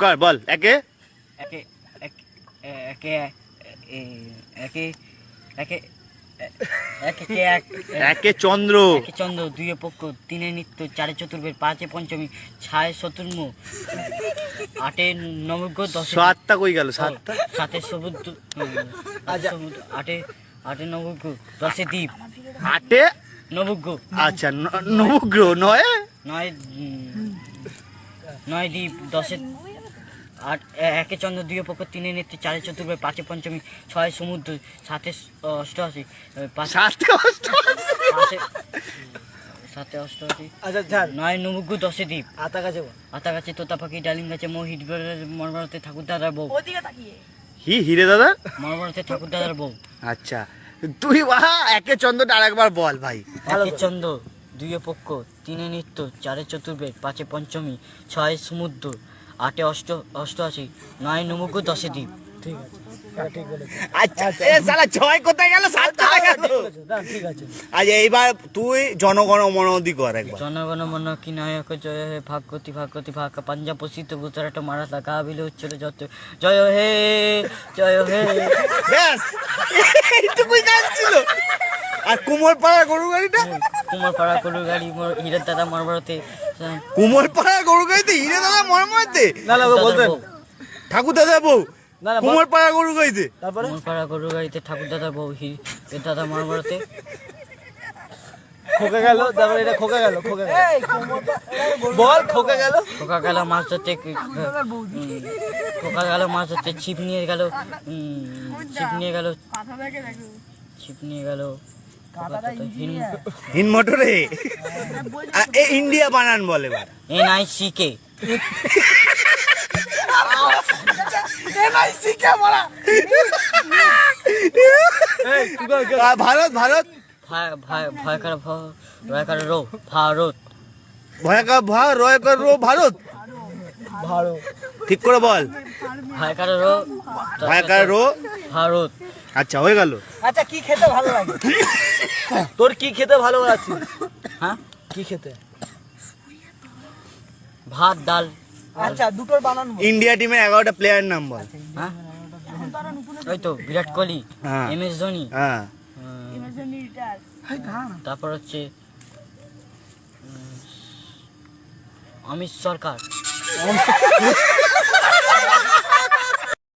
কর বল একে একে একে একে একে একে চন্দ্র, একে চন্দ্র, দুইয়ে পক্ষ, তিনে নিত্য, চারে চতুর্বেদ, পাঁচে পঞ্চমী, ছয়ে চতুর্ম, আটে নবগ্য, দশে সাতটা কই গেল? সাতটা সাতে সমুদ্র, আটে আটে নবগ্য, দশে দ্বীপ, আটে নবগ্য, আচ্ছা নবগ্রহ, নয় নয় নয় দ্বীপ, দশে আট, একে চন্দ্র, দুইয়ে পক্ষ, তিনে নিত্য, চারে চতুর্বেদ, পাঁচে পঞ্চমী, ছয় সমুদ্র, সাতে অষ্টআশি, সাতে অষ্টআশি, নয় নবগ্য, দশে দ্বীপ, আতা গাছে তোতা পাখি, ডালিম গাছে মৌ, মরমরতে ঠাকুর দাদার বউ, হিরে দাদা, মরমরতে ঠাকুর দাদার বউ। আচ্ছা তুই একে চন্দ্রটা আরেকবার বল ভাই। একে চন্দ্র, দুইয়ে পক্ষ, তিনে নিত্য, চারে চতুর্বেদ, পাঁচে পঞ্চমী, ছয় সমুদ্র, আটে অষ্টআশি, নয় নবগ্য, দশে দ্বীপ। ঠিক আছে, ঠিক বলেছিস। আচ্ছা এ শালা ছয় কোথায় গেল? সাত কোথায় গেল? ঠিক আছে। আচ্ছা এইবার তুই জনগণ মনোদি কর একবার। জনগণ মন কি নায়ক জয় হে, ভাগ্যতি ভাগ্যতি ভাগ, পাঞ্জাব প্রসিদ্ধ গুজরাট মারাঠা গা বিলে উচ্চলে যত, জয় হে জয় হে। ব্যাস এইটুকুই গান ছিল। আর কুমোরপাড়া গরু গাড়িটা? কুমারপাড়া গরুর গাড়ি, হীরের দাদা মরমরতে, কুমোরপাড়া গরু গাড়িতে হিরে দাদা মরমরতে? না না বলতেন ঠাকুর দাদা বউ না না কুমোরপাড়া গরু গাড়িতে? তারপরে কুমারপাড়া গরুর গাড়িতে ঠাকুর দাদা বউ, হীরের দাদা মরমরতে, খোকা গেল, তারপরে এটা খোকা গেল, খোকা গেল, বল খোকা গেল, খোকা গেল মাছ ধরতে, খোকা গেল মাছ ধরতে, ছিপ নিয়ে গেল, ছিপ নিয়ে গেল, ছিপ নিয়ে গেল হিন মোটরে এ ইন্ডিয়া বানান বলে এবার। NICK। ভারত ভারত ভয়কার ভয়কার রো ভারত, ভয়কার রয়কার রো ভারত। ভালো ঠিক করে বল। ভয়কার রো ভয়কার রো ভারত। আচ্ছা হয়ে গেল। আচ্ছা কি খেতে ভালো লাগে তোর? কি খেতে ভালো আছে? হ্যাঁ, কি খেতে? ভাত ডাল। আচ্ছা দুটোর বানান বল। ইন্ডিয়া টিমের 11টা প্লেয়ার নাম বল। হ্যাঁ, ওই তো বিরাট কোহলি, হ্যাঁ। MS ধোনি, হ্যাঁ তারপর হচ্ছে অমিত সরকার,